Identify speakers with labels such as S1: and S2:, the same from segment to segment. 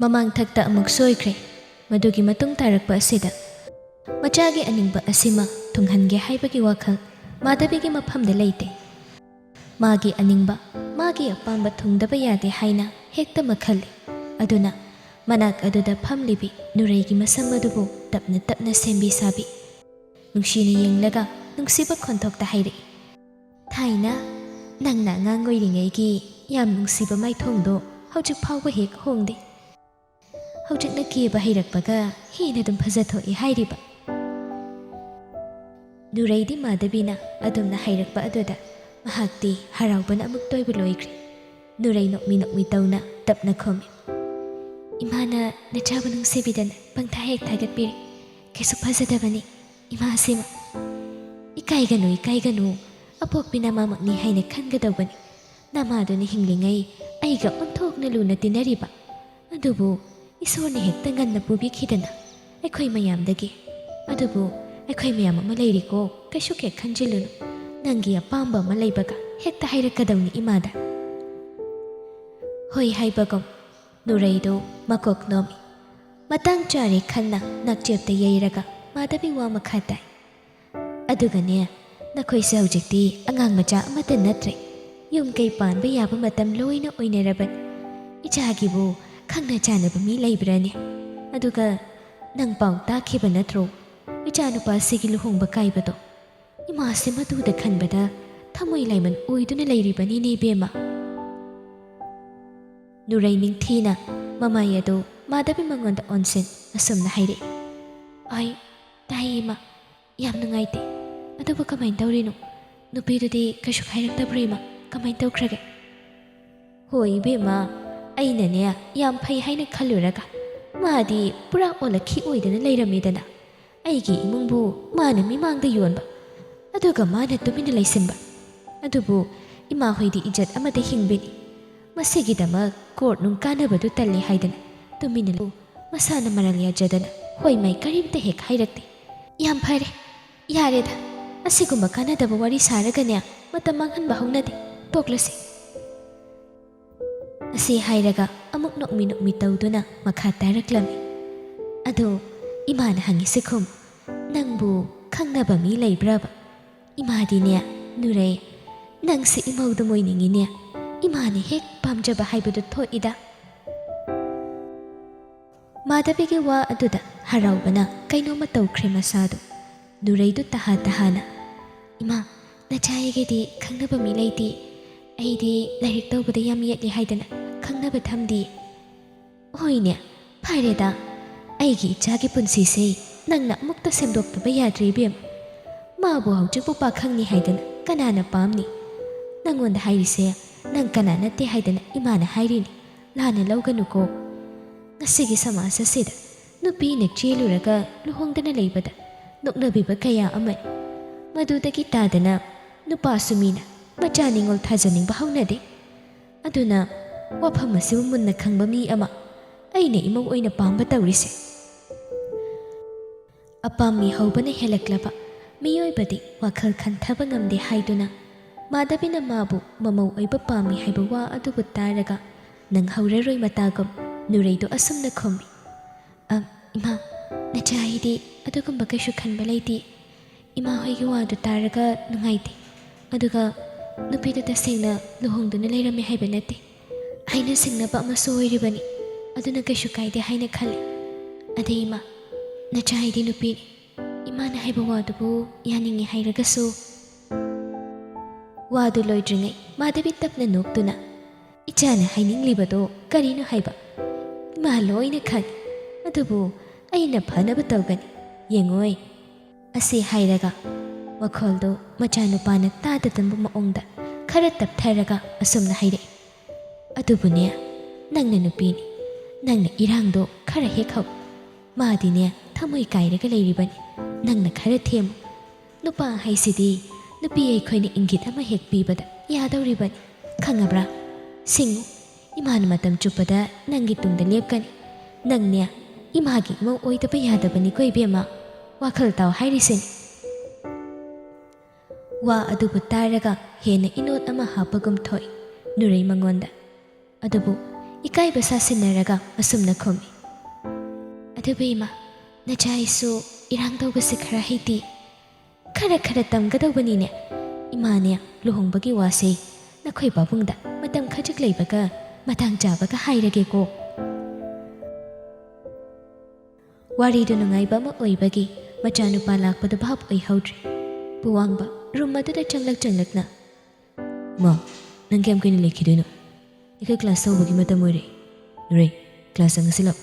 S1: ꯃꯃꯥꯡ ꯊꯛꯇ ꯑꯃꯨꯛ ꯁꯣꯏꯈ꯭ꯔꯦ꯫ ꯃꯗꯨꯒꯤ ꯃꯇꯨꯡ ꯇꯥꯔꯛꯄ ꯑꯁꯤꯗ ꯃꯆꯥꯒꯤ ꯑꯅꯤꯡꯕ ꯑꯁꯤꯃ ꯊꯨꯡꯍꯟꯒꯦ ꯍꯥꯏꯕꯒꯤ ꯋꯥꯈꯜ ꯃꯥꯙꯕꯤꯒꯤ ꯃꯐꯝꯗ ꯂꯩꯇꯦ꯫ ꯃꯥꯒꯤ ꯑꯅꯤꯡꯕ, ꯃꯥꯒꯤ ꯑꯄꯥꯝꯕ ꯊꯨꯡꯗꯕ ꯌꯥꯗꯦ ꯍꯥꯏꯅ ꯍꯦꯛꯇꯃꯛ ꯈꯜꯂꯤ꯫ ꯑꯗꯨꯅ ꯃꯅꯥꯛ ꯑꯗꯨꯗ ꯐꯝꯂꯤꯕꯤ ꯅꯨꯔꯩꯒꯤ ꯃꯁꯝ ꯑꯗꯨꯕꯨ ꯇꯞꯅ ꯇꯞꯅ ꯁꯦꯝꯕꯤ ꯁꯥꯕꯤ ꯅꯨꯡꯁꯤꯅ ꯌꯦꯡꯂꯒ ꯅꯨꯡꯁꯤꯕ ꯈꯣꯟꯊꯣꯛꯇ ꯍꯥꯏꯔꯛꯏ, "ꯊꯥꯏꯅ ꯅꯪꯅ ꯑꯉꯥꯡ ꯑꯣꯏꯔꯤꯉꯩꯒꯤ ꯌꯥꯝ ꯅꯨꯡꯁꯤꯕ ꯃꯥꯏꯊꯣꯡꯗꯣ ꯍꯧꯖꯤꯛ ꯐꯥꯎꯕ ꯍꯦꯛ ꯍꯣꯡꯗꯦ꯫ ꯍꯧꯖꯤꯛꯅ ꯀꯦꯕ ꯍꯩꯔꯛꯄꯒ ꯍꯦꯟꯅ ꯑꯗꯨꯝ ꯐꯖꯊꯣꯛꯏ ꯍꯥꯏꯔꯤꯕ"꯫ ꯅꯨꯔꯩꯗꯤ ꯃꯥꯙꯕꯤꯅ ꯑꯗꯨꯝꯅ ꯍꯩꯔꯛꯄ ꯑꯗꯨꯗ ꯃꯍꯥꯛꯇꯤ ꯍꯔꯥꯎꯕꯅ ꯑꯃꯨꯛ ꯇꯣꯏꯕ ꯂꯣꯏꯈ꯭ꯔꯦ꯫ ꯅꯨꯔꯩ ꯅꯣꯛꯃꯤ ꯅꯣꯛꯃꯤ ꯇꯧꯅ ꯇꯞꯅ ꯈꯨꯝꯃꯤ, "ꯏꯃꯥꯅ ꯅꯆꯥꯕꯨ ꯅꯨꯡꯁꯤꯕꯤꯗꯅ ꯄꯪꯊꯥ ꯍꯦꯛ ꯊꯥꯒꯠꯄꯤꯔꯤ꯫ ꯀꯩꯁꯨ ꯐꯖꯗꯕꯅꯤ ꯏꯃꯥꯁꯤꯃ꯫ ꯏꯀꯥꯏꯒꯅꯨ ꯏꯀꯥꯏꯒꯅꯨ, ꯑꯄꯣꯛꯄꯤ ꯅꯃꯥꯃꯛꯅꯤ ꯍꯥꯏꯅ ꯈꯟꯒꯗꯧꯕꯅꯤ꯫ ꯅꯃꯥꯗꯨꯅ ꯍꯤꯡꯂꯤꯉꯩ ꯑꯩꯒ ꯑꯣꯟꯊꯣꯛꯅ ꯂꯨꯅ ꯇꯤꯟꯅꯔꯤꯕ, ꯑꯗꯨꯕꯨ ꯏꯁꯣꯔꯅ ꯍꯦꯛꯇ ꯉꯟꯅ ꯄꯨꯕꯤꯈꯤꯗꯅ ꯑꯩꯈꯣꯏ ꯃꯌꯥꯝꯗꯒꯤ꯫ ꯑꯗꯨꯕꯨ ꯑꯩꯈꯣꯏ ꯃꯌꯥꯝ ꯑꯃ ꯂꯩꯔꯤꯀꯣ, ꯀꯩꯁꯨ ꯍꯦꯛ ꯈꯟꯖꯤꯜꯂꯨꯅꯨ꯫ ꯅꯪꯒꯤ ꯑꯄꯥꯝꯕ ꯑꯃ ꯂꯩꯕꯒ ꯍꯦꯛꯇ ꯍꯥꯏꯔꯛꯀꯗꯧꯅꯤ ꯏꯃꯥꯗ"꯫ ꯍꯣꯏ ꯍꯥꯏꯕꯒꯨꯝ ꯅꯨꯔꯩꯗꯨ ꯃꯀꯣꯛ ꯅꯣꯝꯃꯤ꯫ ꯃꯇꯥꯡ ꯆꯥꯔꯦ ꯈꯟꯅ ꯅꯥꯛꯆꯦꯞꯇ ꯌꯩꯔꯒ ꯃꯥꯙꯕꯤ ꯋꯥ ꯃꯈꯥ ꯇꯥꯏ, "ꯑꯗꯨꯒꯅꯦ, ꯅꯈꯣꯏꯁꯦ ꯍꯧꯖꯤꯛꯇꯤ ꯑꯉꯥꯡ ꯃꯆꯥ ꯑꯃꯠꯇ ꯅꯠꯇ꯭ꯔꯦ꯫ ꯌꯨꯝ ꯀꯩ ꯄꯥꯟꯕ ꯌꯥꯕ ꯃꯇꯝ ꯂꯣꯏꯅ ꯑꯣꯏꯅꯔꯕꯅꯤ꯫ ꯏꯆꯥꯒꯤꯕꯨ ꯈꯪꯅ ꯆꯥꯅꯕ ꯃꯤ ꯂꯩꯕ꯭ꯔꯅꯦ? ꯑꯗꯨꯒ ꯅꯪ ꯄꯥꯎ ꯇꯥꯈꯤꯕ ꯅꯠꯇ꯭ꯔꯣ ꯏꯆꯥꯅꯨꯄꯥꯁꯤꯒꯤ ꯂꯨꯍꯣꯡꯕ ꯀꯥꯏꯕꯗꯣ? ꯏꯃꯥꯁꯦ ꯃꯗꯨꯗ ꯈꯟꯕꯗ ꯊꯃꯣꯏ ꯂꯥꯏꯃꯟ ꯑꯣꯏꯗꯨꯅ ꯂꯩꯔꯤꯕꯅꯤꯅꯦ ꯏꯕꯦꯝꯃ"꯫ ꯅꯨꯔꯩ ꯅꯤꯡꯊꯤꯅ ꯃꯃꯥꯏ ꯑꯗꯨ ꯃꯥꯙꯕꯤ ꯃꯉꯣꯟꯗ ꯑꯣꯟꯁꯤꯟ ꯑꯁꯨꯝꯅ ꯍꯥꯏꯔꯛꯏ, "ꯑꯩ ꯇꯥꯏꯌꯦ ꯏꯃꯥ, ꯌꯥꯝ ꯅꯨꯡꯉꯥꯏꯇꯦ꯫ ꯑꯗꯨꯕꯨ ꯀꯃꯥꯏꯅ ꯇꯧꯔꯤꯅꯣ? ꯅꯨꯄꯤꯗꯨꯗꯤ ꯀꯩꯁꯨ ꯍꯥꯏꯔꯛꯇꯕ꯭ꯔꯣ ꯏꯃꯥ? ꯀꯃꯥꯏꯅ ꯇꯧꯈ꯭ꯔꯒꯦ"꯫ "ꯍꯣꯏ ꯏꯕꯦꯝꯃ, ꯑꯩꯅꯅꯦ ꯌꯥꯝ ꯐꯩ ꯍꯥꯏꯅ ꯈꯜꯂꯨꯔꯒ ꯃꯥꯗꯤ ꯄꯨꯔꯥ ꯑꯣꯜꯂꯛꯈꯤ ꯑꯣꯏꯗꯅ ꯂꯩꯔꯝꯃꯤꯗꯅ꯫ ꯑꯩꯒꯤ ꯏꯃꯨꯡꯕꯨ ꯃꯥꯅ ꯃꯤꯃꯥꯡꯗ ꯌꯣꯟꯕ, ꯑꯗꯨꯒ ꯃꯥꯅ ꯇꯨꯃꯤꯟꯅ ꯂꯩꯁꯤꯟꯕ꯫ ꯑꯗꯨꯕꯨ ꯏꯃꯥꯍꯣꯏꯗꯤ ꯏꯖꯠ ꯑꯃꯗ ꯍꯤꯡꯕꯤꯅꯤ꯫ ꯃꯁꯤꯒꯤꯗꯃꯛ ꯀꯣꯔꯠ ꯅꯨꯡ ꯀꯥꯟꯅꯕꯗꯨ ꯇꯜꯂꯤ ꯍꯥꯏꯗꯅ ꯇꯨꯃꯤꯟꯅ ꯃꯁꯥꯅ ꯃꯔꯥꯜ ꯌꯥꯖꯗꯅ ꯍꯣꯏ ꯃꯥꯏ ꯀꯔꯤꯝꯇ ꯍꯦꯛ ꯍꯥꯏꯔꯛꯇꯦ꯫ ꯌꯥꯝ ꯐꯔꯦ, ꯌꯥꯔꯦꯗ, ꯑꯁꯤꯒꯨꯝꯕ ꯀꯥꯟꯅꯗꯕ ꯋꯥꯔꯤ ꯁꯥꯔꯒꯅꯦ ꯃꯇꯝ ꯃꯥꯡꯍꯟꯕ ꯍꯧꯅꯗꯦ, ꯇꯣꯛꯂꯁꯤ"꯫ ꯑꯁꯤ ꯍꯥꯏꯔꯒ ꯑꯃꯨꯛ ꯅꯣꯛꯃꯤ ꯅꯣꯛꯃꯤ ꯇꯧꯗꯨꯅ ꯃꯈꯥ ꯇꯥꯔꯛꯂꯝꯃꯤ, "ꯑꯗꯣ ꯏꯃꯥꯅ ꯍꯪꯉꯤꯁꯦ ꯈꯨꯝ, ꯅꯪꯕꯨ ꯈꯪꯅꯕ ꯃꯤ ꯂꯩꯕ꯭ꯔꯕ? ꯏꯃꯥꯗꯤꯅꯦ ꯅꯨꯔꯩ, ꯅꯪꯁꯦ ꯏꯃꯧꯗꯨꯝ ꯑꯣꯏꯅꯤꯡꯉꯤꯅꯦ꯫ ꯏꯃꯥꯅ ꯍꯦꯛ ꯄꯥꯝꯖꯕ ꯍꯥꯏꯕꯗꯨ ꯊꯣꯛꯏꯗ"꯫ ꯃꯥꯙꯕꯤꯒꯤ ꯋꯥ ꯑꯗꯨꯗ ꯍꯔꯥꯎꯕꯅ ꯀꯩꯅꯣꯝꯃ ꯇꯧꯈ꯭ꯔꯦ ꯃꯁꯥꯗꯨ꯫ ꯅꯨꯔꯩꯗꯨ ꯇꯍꯥ ꯇꯍꯥꯅ, "ꯏꯃꯥ, ꯅꯆꯥ ꯑꯩꯒꯤꯗꯤ ꯈꯪꯅꯕ ꯃꯤ ꯂꯩꯇꯦ꯫ ꯑꯩꯗꯤ ꯂꯥꯏꯔꯤꯛ ꯇꯧꯕꯗ ꯌꯥꯝ ꯌꯦꯠꯂꯤ ꯍꯥꯏꯗꯅ ꯈꯪꯅꯕ ꯊꯝꯗꯤꯌꯦ"꯫ "ꯍꯣꯏꯅꯦ, ꯐꯔꯦꯗ, ꯑꯩꯒꯤ ꯏꯆꯥꯒꯤ ꯄꯨꯟꯁꯤꯁꯦ ꯅꯪꯅ ꯑꯃꯨꯛꯇ ꯁꯦꯝꯗꯣꯛꯇꯕ ꯌꯥꯗ꯭ꯔꯦ ꯏꯕꯦꯝꯃ꯫ ꯃꯥꯕꯨ ꯍꯧꯖꯤꯛꯄꯨ ꯄꯥꯈꯪꯅꯤ ꯍꯥꯏꯗꯅ ꯀꯅꯥꯅ ꯄꯥꯝꯅꯤ? ꯅꯪꯉꯣꯟꯗ ꯍꯥꯏꯔꯤꯁꯦ ꯅꯪ ꯀꯅꯥ ꯅꯠꯇꯦ ꯍꯥꯏꯗꯅ ꯏꯃꯥꯅ ꯍꯥꯏꯔꯤꯅꯤ, ꯂꯥꯟꯅ ꯂꯧꯒꯅꯨꯀꯣ꯫ ꯉꯁꯤꯒꯤ ꯁꯃꯥꯖ ꯑꯁꯤꯗ ꯅꯨꯄꯤꯅ ꯆꯦꯜꯂꯨꯔꯒ ꯂꯨꯍꯣꯡꯗꯅ ꯂꯩꯕꯗ ꯅꯣꯛꯅꯕꯤꯕ ꯀꯌꯥ ꯑꯃꯅꯤ꯫ ꯃꯗꯨꯗꯒꯤ ꯇꯥꯗꯅ ꯅꯨꯄꯥꯁꯨ ꯃꯤꯅ ꯃꯆꯥ ꯅꯤꯉꯣꯜ ꯊꯥꯖꯅꯤꯡꯕ ꯍꯧꯅꯗꯦ꯫ ꯑꯗꯨꯅ ꯋꯥꯐꯝ ꯑꯁꯤꯕꯨ ꯃꯨꯟꯅ ꯈꯪꯕ ꯃꯤ ꯑꯃ ꯑꯩꯅ ꯏꯃꯧ ꯑꯣꯏꯅ ꯄꯥꯝꯕ ꯇꯧꯔꯤꯁꯦ"꯫ ꯑꯄꯥꯝꯃꯤ ꯍꯧꯕꯅ ꯍꯦꯜꯂꯛꯂꯕ ꯃꯤꯑꯣꯏꯕꯗꯤ ꯋꯥꯈꯜ ꯈꯟꯊꯕ ꯉꯝꯗꯦ ꯍꯥꯏꯗꯨꯅ ꯃꯥꯙꯕꯤꯅ ꯃꯥꯕꯨ ꯃꯃꯧ ꯑꯣꯏꯕ ꯄꯥꯝꯃꯤ ꯍꯥꯏꯕ ꯋꯥ ꯑꯗꯨꯕꯨ ꯇꯥꯔꯒ ꯅꯪꯍꯧꯔꯔꯣꯏ ꯃꯇꯥꯒꯨꯝ ꯅꯨꯔꯩꯗꯨ ꯑꯁꯨꯝꯅ ꯈꯨꯝꯃꯤ, "ꯏꯃꯥ, ꯅꯆꯥ ꯑꯩꯗꯤ ꯑꯗꯨꯒꯨꯝꯕ ꯀꯩꯁꯨ ꯈꯟꯕ ꯂꯩꯇꯦ꯫ ꯏꯃꯥ ꯍꯣꯏꯒꯤ ꯋꯥꯗꯨ ꯇꯥꯔꯒ ꯅꯨꯡꯉꯥꯏꯇꯦ꯫ ꯑꯗꯨꯒ ꯅꯨꯄꯤꯗꯨ ꯇꯁꯦꯡꯅ ꯂꯨꯍꯣꯡꯗꯨꯅ ꯂꯩꯔꯝꯃꯦ ꯍꯥꯏꯕ ꯅꯠꯇꯦ꯫ ꯑꯩꯅ ꯁꯤꯡꯅꯕ ꯑꯃꯁꯨ ꯑꯣꯏꯔꯤꯕꯅꯤ, ꯑꯗꯨꯅ ꯀꯩꯁꯨ ꯀꯥꯏꯗꯦ ꯍꯥꯏꯅ ꯈꯜꯂꯤ꯫ ꯑꯗꯩ ꯏꯃꯥ, ꯅꯆꯥ ꯑꯩꯗꯤ ꯅꯨꯄꯤꯅꯤ꯫ ꯏꯃꯥꯅ ꯍꯥꯏꯕ ꯋꯥꯗꯨꯕꯨ ꯌꯥꯅꯤꯡꯉꯤ ꯍꯥꯏꯔꯒꯁꯨ"꯫ ꯋꯥꯗꯨ ꯂꯣꯏꯗ꯭ꯔꯤꯉꯩ ꯃꯥꯙꯕꯤ ꯇꯞꯅ ꯅꯣꯛꯇꯨꯅ, "ꯏꯆꯥꯅ ꯍꯥꯏꯅꯤꯡꯂꯤꯕꯗꯣ ꯀꯔꯤꯅꯣ ꯍꯥꯏꯕ? ꯏꯃꯥ ꯂꯣꯏꯅ ꯈꯪꯉꯤ, ꯑꯗꯨꯕꯨ ꯑꯩꯅ ꯐꯅꯕ ꯇꯧꯒꯅꯤ, ꯌꯦꯡꯉꯣꯏ"꯫ ꯑꯁꯤ ꯍꯥꯏꯔꯒ ꯃꯈꯣꯜꯗꯨ ꯃꯆꯥꯅꯨꯄꯥꯅ ꯇꯥꯗꯗꯕ ꯃꯑꯣꯡꯗ ꯈꯔ ꯇꯞꯊꯔꯒ ꯑꯁꯨꯝꯅ ꯍꯥꯏꯔꯛꯏ, "ꯑꯗꯨꯕꯨꯅꯦ, ꯅꯪꯅ ꯅꯨꯄꯤꯅꯤ, ꯅꯪꯅ ꯏꯔꯥꯡꯗꯣ ꯈꯔ ꯍꯦꯛ ꯍꯧ꯫ ꯃꯥꯗꯤꯅꯦ ꯊꯃꯣꯏ ꯀꯥꯏꯔꯒ ꯂꯩꯔꯤꯕꯅꯤ, ꯅꯪꯅ ꯈꯔ ꯊꯦꯝꯃꯨ꯫ ꯅꯨꯄꯥ ꯍꯥꯏꯁꯤꯗꯤ ꯅꯨꯄꯤ ꯑꯩꯈꯣꯏꯅ ꯏꯪꯒꯤꯠ ꯑꯃ ꯍꯦꯛ ꯄꯤꯕꯗ ꯌꯥꯗꯧꯔꯤꯕꯅꯤ, ꯈꯪꯉꯕ꯭ꯔꯥ? ꯁꯤꯡꯉꯨ, ꯏꯃꯥꯅ ꯃꯇꯝ ꯆꯨꯞꯄꯗ ꯅꯪꯒꯤ ꯇꯨꯡꯗ ꯂꯦꯞꯀꯅꯤ꯫ ꯅꯪꯅꯦ ꯏꯃꯥꯒꯤ ꯏꯃꯧ ꯑꯣꯏꯗꯕ ꯌꯥꯗꯕꯅꯤꯀꯣ ꯏꯕꯦꯝꯃ, ꯋꯥꯈꯜ ꯇꯥꯎ ꯍꯥꯏꯔꯤꯁꯤꯅꯤ"꯫ ꯋꯥ ꯑꯗꯨꯕꯨ ꯇꯥꯔꯒ ꯍꯦꯟꯅ ꯏꯅꯣꯠ ꯑꯃ ꯍꯥꯞꯄꯒꯨꯝ ꯊꯣꯛꯏ ꯅꯨꯔꯩ ꯃꯉꯣꯟꯗ꯫ ꯑꯗꯨꯕꯨ ꯏꯀꯥꯏꯕ ꯁꯥꯁꯤꯟꯅꯔꯒ ꯑꯁꯨꯝꯅ ꯈꯨꯝꯃꯤ ꯑꯗꯨꯕꯨ ꯏꯃꯥ ꯅꯆꯥꯏꯁꯨ ꯏꯔꯥꯡ ꯇꯧꯕꯁꯦ ꯈꯔ ꯍꯩꯇꯦ ꯈꯔ ꯇꯝꯒꯗꯧꯕꯅꯤꯅꯦ ꯏꯃꯥꯅꯦ ꯂꯨꯍꯣꯡꯕꯒꯤ ꯋꯥꯁꯦ ꯅꯈꯣꯏ ꯄꯥꯕꯨꯡꯗ ꯃꯇꯝ ꯈꯖꯤꯛ ꯂꯩꯕꯒ ꯃꯇꯥꯡ ꯆꯥꯕꯒ ꯍꯥꯏꯔꯒꯦꯀꯣ ꯋꯥꯔꯤꯗꯨ ꯅꯨꯡꯉꯥꯏꯕ ꯑꯃ ꯑꯣꯏꯕꯒꯤ ꯃꯆꯥꯅꯨꯄꯥ ꯂꯥꯛꯄꯗ ꯚꯥꯞ ꯑꯣꯏꯍꯧꯗ꯭ꯔꯦ ꯄꯨꯋꯥꯡꯕ ꯔꯨꯝ ꯑꯗꯨꯗ ꯆꯪꯂꯛꯅ ꯃꯥ ꯅꯪ ꯀꯌꯥꯝ ꯀꯨꯏꯅ ꯂꯩꯈꯤꯗꯣꯏꯅꯣ ꯑꯩꯈꯣꯏ ꯀ꯭ꯂꯥꯁ ꯇꯧꯕꯒꯤ ꯃꯇꯝ ꯑꯣꯏꯔꯦ ꯅꯨꯔꯩ ꯀ꯭ꯂꯥꯁ ꯆꯪꯉꯁꯤꯜꯂꯛ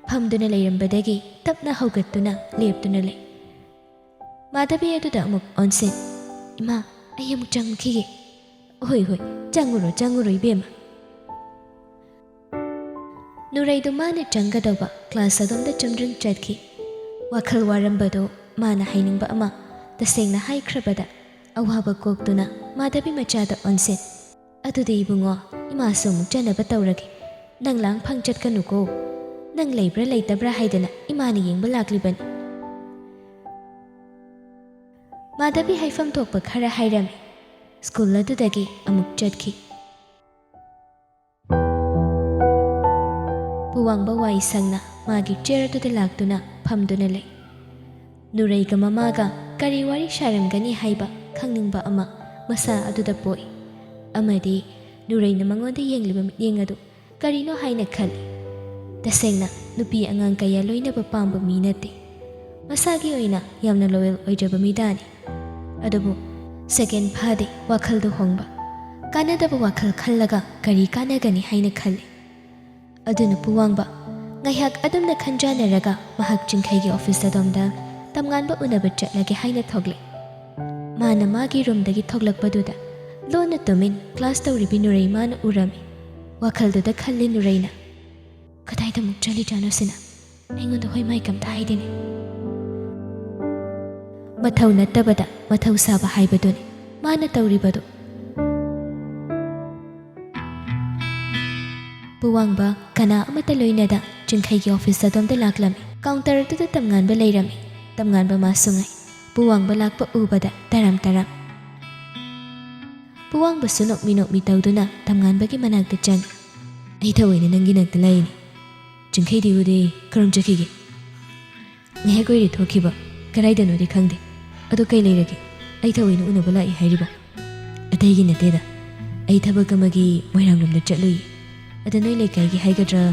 S1: ꯐꯝꯗꯨꯅ ꯂꯩꯔꯝꯕꯗꯒꯤ ꯇꯞꯅ ꯍꯧꯒꯠꯇꯨꯅ ꯂꯦꯞꯇꯨꯅ ꯂꯩ ꯃꯥꯙꯕꯤ ꯑꯗꯨꯗ ꯑꯃꯨꯛ ꯑꯣꯟꯁꯤꯟ ꯏꯃꯥ ꯑꯩ ꯑꯃꯨꯛ ꯆꯪꯈꯤꯒꯦ ꯍꯣꯏ ꯆꯪꯉꯨꯔꯣ ꯏꯕꯦꯝꯃ ꯅꯨꯔꯩꯗꯨ ꯃꯥꯅ ꯆꯪꯒꯗꯧꯕ ꯀ꯭ꯂꯥꯁ ꯑꯗꯣꯝꯗ ꯆꯨꯝꯗ꯭ꯔꯤꯡ ꯆꯠꯈꯤ ꯋꯥꯈꯜ ꯋꯥꯔꯝꯕꯗꯨ ꯃꯥꯅ ꯍꯥꯏꯅꯤꯡꯕ ꯑꯃ ꯇꯁꯦꯡꯅ ꯍꯥꯏꯈ꯭ꯔꯕꯗ ꯑꯋꯥꯕ ꯀꯣꯛꯇꯨꯅ ꯃꯥꯙꯕꯤ ꯃꯆꯥꯗ ꯑꯣꯟꯁꯤꯟ ꯑꯗꯨꯗꯤ ꯏꯕꯨꯡꯉꯣ ꯏꯃꯥꯁꯨ ꯑꯃꯨꯛ ꯆꯠꯅꯕ ꯇꯧꯔꯒꯦ ꯅꯪ ꯂꯥꯡꯐꯥꯡ ꯆꯠꯀꯅꯨꯀꯣ ꯅꯪ ꯂꯩꯕ꯭ꯔꯥ ꯂꯩꯇꯕ꯭ꯔꯥ ꯍꯥꯏꯗꯅ ꯏꯃꯥꯅ ꯌꯦꯡꯕ ꯂꯥꯛꯂꯤꯕꯅꯤ ꯃꯥꯙꯕꯤ ꯍꯥꯏꯐꯝ ꯊꯣꯛꯄ ꯈꯔ ꯍꯥꯏꯔꯝꯃꯤ ꯁ꯭ꯀꯨꯜ ꯑꯗꯨꯗꯒꯤ ꯑꯃꯨꯛ ꯆꯠꯈꯤ ꯄꯨꯋꯥꯡꯕ ꯋꯥꯏ ꯁꯪꯅ ꯃꯥꯒꯤ ꯆꯤꯌꯔ ꯑꯗꯨꯗ ꯂꯥꯛꯇꯨꯅ ꯐꯝꯗꯨꯅ ꯂꯩ ꯅꯨꯔꯩꯒ ꯃꯃꯥꯒ ꯀꯔꯤ ꯋꯥꯔꯤ ꯁꯥꯔꯝꯒꯅꯤ ꯍꯥꯏꯕ ꯈꯪꯅꯤꯡꯕ ꯑꯃ ꯃꯁꯥ ꯑꯗꯨꯗ ꯄꯣꯛꯏ ꯑꯃꯗꯤ ꯅꯨꯔꯩꯅ ꯃꯉꯣꯟꯗ ꯌꯦꯡꯂꯤꯕ ꯃꯤꯠꯌꯦꯡ ꯑꯗꯨ ꯀꯔꯤꯅꯣ ꯍꯥꯏꯅ ꯈꯜꯂꯤ ꯇꯁꯦꯡꯅ ꯅꯨꯄꯤ ꯑꯉꯥꯡ ꯀꯌꯥ ꯂꯣꯏꯅꯕ ꯄꯥꯝꯕ ꯃꯤ ꯅꯠꯇꯦ ꯃꯁꯥꯒꯤ ꯑꯣꯏꯅ ꯌꯥꯝꯅ ꯂꯣꯌꯦꯜ ꯑꯣꯏꯖꯕ ꯃꯤꯗꯥꯅꯤ ꯑꯗꯨꯕꯨ ꯁꯦꯀꯦꯟ ꯐꯥꯗꯦ ꯋꯥꯈꯜꯗꯨ ꯍꯣꯡꯕ ꯀꯥꯟꯅꯗꯕ ꯋꯥꯈꯜ ꯈꯜꯂꯒ ꯀꯔꯤ ꯀꯥꯟꯅꯒꯅꯤ ꯍꯥꯏꯅ ꯈꯜꯂꯤ ꯑꯗꯨꯅ ꯄꯨꯋꯥꯡꯕ ꯉꯥꯏꯍꯥꯛ ꯑꯗꯨꯝꯅ ꯈꯟꯖꯥꯟꯅꯔꯒ ꯃꯍꯥꯛ ꯆꯤꯡꯈꯩꯒꯤ ꯑꯣꯐꯤꯁ ꯑꯗꯣꯝꯗ ꯇꯝꯉꯥꯟꯕ ꯎꯅꯕ ꯆꯠꯂꯒꯦ ꯍꯥꯏꯅ ꯊꯣꯛꯂꯛ ꯃꯥꯅ ꯃꯥꯒꯤ ꯔꯨꯝꯗꯒꯤ ꯊꯣꯛꯂꯛꯄꯗꯨꯗ ꯂꯣꯟꯅ ꯇꯨꯃꯤꯟ ꯀ꯭ꯂꯥꯁ ꯇꯧꯔꯤꯕꯤ ꯅꯨꯔꯩ ꯃꯥꯅ ꯎꯔꯝꯃꯤ ꯋꯥꯈꯜꯗꯨꯗ ꯈꯜꯂꯤ ꯅꯨꯔꯩꯅ ꯀꯗꯥꯏꯗ ꯑꯃꯨꯛ ꯆꯠꯂꯤꯖꯥꯠꯅꯣ ꯁꯤꯅ ꯑꯩꯉꯣꯟꯗ ꯍꯣꯏ ꯃꯥꯏ ꯀꯝꯇ ꯍꯥꯏꯗꯦꯅꯦ ꯃꯊꯧ ꯅꯠꯇꯕꯗ ꯃꯊꯧ ꯁꯥꯕ ꯍꯥꯏꯕꯗꯨꯅꯤ ꯃꯥꯅ ꯇꯧꯔꯤꯕꯗꯨ ꯄꯨꯋꯥꯡꯕ ꯀꯅꯥ ꯑꯃꯠꯇ ꯂꯣꯏꯅꯗ ꯆꯤꯡꯈꯩꯒꯤ ꯑꯣꯐꯤꯁ ꯑꯗꯣꯝꯗ ꯂꯥꯛꯂꯝꯃꯤ ꯀꯥꯎꯟꯇꯔ ꯑꯗꯨꯗ ꯇꯝꯉꯥꯟꯕ ꯂꯩꯔꯝꯃꯤ ꯇꯝꯉꯥꯟꯕ ꯃꯥꯁꯨ ꯉꯥꯏ ꯄꯨꯋꯥꯡꯕ ꯂꯥꯛꯄ ꯎꯕꯗ ꯇꯔꯥꯝ ꯄꯨꯋꯥꯡꯕꯁꯨ ꯅꯣꯛꯃꯤ ꯇꯧꯗꯨꯅ ꯇꯝꯉꯥꯟꯕꯒꯤ ꯃꯅꯥꯛꯇ ꯆꯪꯉꯤ ꯑꯩ ꯊꯑꯣꯏꯅ ꯅꯪꯒꯤ ꯅꯥꯛꯇ ꯂꯥꯛꯏꯅꯤ ꯆꯤꯡꯈꯩꯗꯤ ꯎꯗꯦ ꯀꯔꯝ ꯆꯠꯈꯤꯒꯦ ꯉꯥꯏꯍꯥꯛ ꯑꯣꯏꯔꯦ ꯊꯣꯛꯈꯤꯕ ꯀꯗꯥꯏꯗꯅꯣꯗꯤ ꯈꯪꯗꯦ ꯑꯗꯣ ꯀꯩ ꯂꯩꯔꯒꯦ ꯑꯩ ꯊꯑꯣꯏꯅ ꯎꯅꯕ ꯂꯥꯛꯏ ꯍꯥꯏꯔꯤꯕ ꯑꯇꯩꯒꯤ ꯅꯠꯇꯦꯗ ꯑꯩ ꯊꯕꯛ ꯑꯃꯒꯤ ꯃꯣꯏꯔꯥꯡꯂꯣꯝꯗ ꯆꯠꯂꯨꯏ ꯑꯗ ꯅꯣꯏ ꯂꯩꯀꯥꯏꯒꯤ ꯍꯥꯏꯒꯗ꯭ꯔꯥ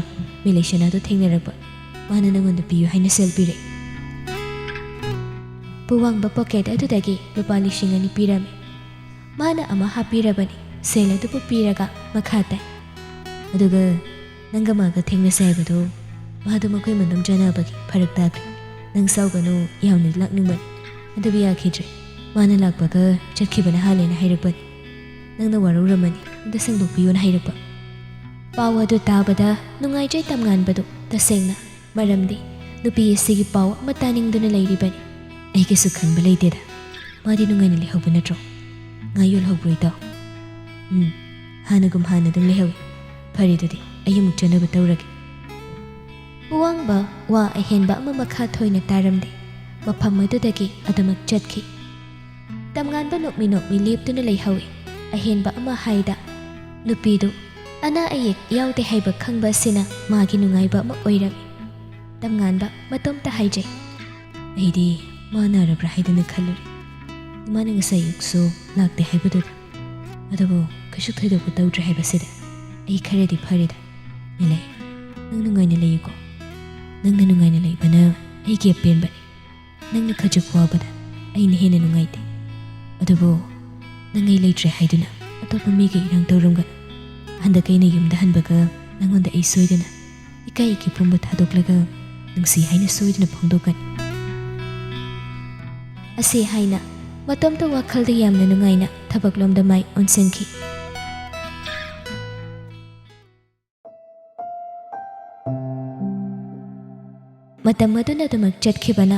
S1: ꯃꯤꯂꯩꯁꯅꯥꯗꯣ ꯊꯦꯡꯅꯔꯛꯄ ꯃꯥꯅ ꯅꯪꯉꯣꯟꯗ ꯄꯤꯌꯨ ꯍꯥꯏꯅ ꯁꯦꯜ ꯄꯤꯔꯛꯏ ꯄꯨꯋꯥꯡꯕ ꯄꯣꯀꯦꯠ ꯑꯗꯨꯗꯒꯤ ꯂꯨꯄꯥ 2,000 ꯄꯤꯔꯝꯃꯤ ꯃꯥꯅ ꯑꯃ ꯍꯥꯞꯄꯤꯔꯕꯅꯤ ꯁꯦꯜ ꯑꯗꯨꯕꯨ ꯄꯤꯔꯒ ꯃꯈꯥ ꯇꯥꯏ ꯑꯗꯨꯒ ꯅꯪꯒ ꯃꯥꯒ ꯊꯦꯡꯅꯁꯦ ꯍꯥꯏꯕꯗꯣ ꯃꯥꯗꯣ ꯃꯈꯣꯏ ꯃꯟꯗꯣꯝ ꯆꯥꯟꯅꯕꯒꯤ ꯐꯔꯛ ꯇꯥꯈ꯭ꯔꯦ ꯅꯪ ꯁꯥꯎꯒꯅꯨ ꯌꯥꯝꯅ ꯂꯥꯛꯅꯤꯡꯕꯅꯤ ꯑꯗꯨꯕꯨ ꯌꯥꯈꯤꯗ꯭ꯔꯦ ꯃꯥꯅ ꯂꯥꯛꯄꯒ ꯆꯠꯈꯤꯕꯅ ꯍꯥꯜꯂꯦꯅ ꯍꯥꯏꯔꯛꯄꯅꯤ ꯅꯪꯅ ꯋꯥꯔꯧꯔꯝꯃꯅꯤ ꯑꯝꯇ ꯁꯦꯡꯗꯣꯛꯄꯤꯌꯣꯅ ꯍꯥꯏꯔꯛꯄ ꯄꯥꯎ ꯑꯗꯨ ꯇꯥꯕꯗ ꯅꯨꯡꯉꯥꯏꯖꯩ ꯇꯝꯉꯥꯟꯕꯗꯨ ꯇꯁꯦꯡꯅ ꯃꯔꯝꯗꯤ ꯅꯨꯄꯤ ꯑꯁꯤꯒꯤ ꯄꯥꯎ ꯑꯃ ꯇꯥꯅꯤꯡꯗꯨꯅ ꯂꯩꯔꯤꯕꯅꯤ ꯑꯩꯒꯤꯁꯨ ꯈꯟꯕ ꯂꯩꯇꯦꯗ ꯃꯥꯗꯤ ꯅꯨꯡꯉꯥꯏꯅ ꯂꯩꯍꯧꯕ ꯅꯠꯇ꯭ꯔꯣ ꯉꯥ ꯌꯣꯜꯍꯧꯕ꯭ꯔꯣ ꯏꯇꯥꯎ ꯍꯥꯟꯅꯒꯨꯝ ꯍꯥꯟꯅ ꯑꯗꯨꯝ ꯂꯩꯍꯧꯏ ꯐꯔꯦ ꯑꯗꯨꯗꯤ ꯑꯩ ꯑꯃꯨꯛ ꯆꯠꯅꯕ ꯇꯧꯔꯒꯦ ꯄꯨꯋꯥꯡꯕ ꯋꯥ ꯑꯍꯦꯟꯕ ꯑꯃ ꯃꯈꯥ ꯊꯣꯏꯅ ꯇꯥꯔꯝꯗꯦ ꯃꯐꯝ ꯑꯗꯨꯗꯒꯤ ꯑꯗꯨꯃꯛ ꯆꯠꯈꯤ ꯇꯝꯉꯥꯟꯕ ꯅꯣꯛꯃꯤ ꯂꯦꯞꯇꯨꯅ ꯂꯩꯍꯧꯏ ꯑꯍꯦꯟꯕ ꯑꯃ ꯍꯥꯏꯗ ꯅꯨꯄꯤꯗꯨ ꯑꯅꯥ ꯑꯌꯦꯛ ꯌꯥꯎꯗꯦ ꯍꯥꯏꯕ ꯈꯪꯕ ꯑꯁꯤꯅ ꯃꯥꯒꯤ ꯅꯨꯡꯉꯥꯏꯕ ꯑꯃ ꯑꯣꯏꯔꯝꯃꯤ ꯇꯝꯉꯥꯟꯕ ꯃꯇꯣꯝꯇ ꯍꯥꯏꯖꯩ ꯑꯩꯗꯤ ꯃꯥ ꯅꯥꯔꯕ꯭ꯔꯥ ꯍꯥꯏꯗꯅ ꯈꯜꯂꯨꯔꯦ ꯏꯃꯥꯅ ꯉꯁꯥꯏ ꯑꯌꯨꯛꯁꯨ ꯂꯥꯛꯇꯦ ꯍꯥꯏꯕꯗꯨꯗ ꯑꯗꯨꯕꯨ ꯀꯩꯁꯨ ꯊꯣꯏꯗꯣꯛꯄ ꯇꯧꯗ꯭ꯔꯦ ꯍꯥꯏꯕꯁꯤꯗ ꯑꯩ ꯈꯔꯗꯤ ꯐꯔꯦꯗ ꯃꯤꯂꯩ ꯅꯪ ꯅꯨꯡꯉꯥꯏꯅ ꯂꯩꯌꯨꯀꯣ ꯅꯪꯅ ꯅꯨꯡꯉꯥꯏꯅ ꯂꯩꯕꯅ ꯑꯩꯒꯤ ꯑꯄꯦꯟꯕꯅꯤ ꯅꯪꯅ ꯈꯖꯤꯛ ꯋꯥꯕꯗ ꯑꯩꯅ ꯍꯦꯟꯅ ꯅꯨꯡꯉꯥꯏꯇꯦ ꯑꯗꯨꯕꯨ ꯅꯪ ꯑꯩ ꯂꯩꯇ꯭ꯔꯦ ꯍꯥꯏꯗꯨꯅ ꯑꯇꯣꯞꯄ ꯃꯤꯒ ꯏꯔꯥꯡ ꯇꯧꯔꯝꯒꯅꯨ ꯍꯟꯗꯛ ꯑꯩꯅ ꯌꯨꯝꯗ ꯍꯟꯕꯒ ꯅꯪꯉꯣꯟꯗ ꯑꯩ ꯁꯣꯏꯗꯅ ꯏꯀꯥꯏ ꯏꯀꯤ ꯄꯨꯝꯕ ꯊꯥꯗꯣꯛꯂꯒ ꯅꯨꯡꯁꯤ ꯍꯥꯏꯅ ꯁꯣꯏꯗꯅ ꯐꯣꯡꯗꯣꯛꯀꯅꯤ ꯑꯁꯤ ꯍꯥꯏꯅ ꯃꯇꯣꯝꯇ ꯋꯥꯈꯜꯗ ꯌꯥꯝꯅ ꯅꯨꯡꯉꯥꯏꯅ ꯊꯕꯛꯂꯣꯝꯗ ꯃꯥꯏ ꯑꯣꯟꯁꯤꯟꯈꯤ ꯃꯇꯝ ꯑꯗꯨꯅ ꯑꯗꯨꯃꯛ ꯆꯠꯈꯤꯕꯅ